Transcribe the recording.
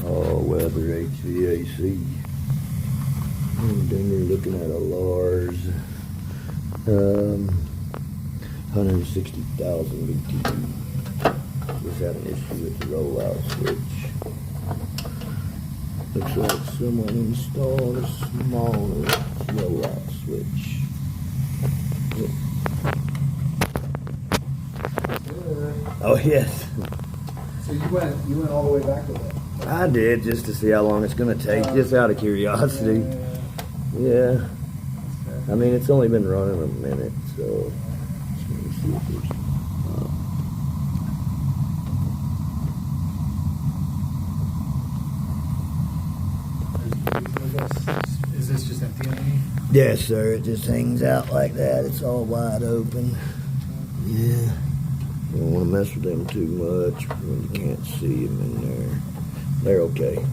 All Weather HVAC. Denver, looking at a laars, 160,000 BTU. Just had an issue with the rollout switch. Looks like someone installed a smaller rollout switch. Oh yes. So you went all the way back to that? I did, just to see how long it's going to take, just out of curiosity. Yeah. I mean, it's only been running a minute, so let me see if there's. Is this just empty underneath? Yes, sir. It just hangs out like that. It's all wide open. Yeah. You don't want to mess with them too much when you can't see them in there. They're okay.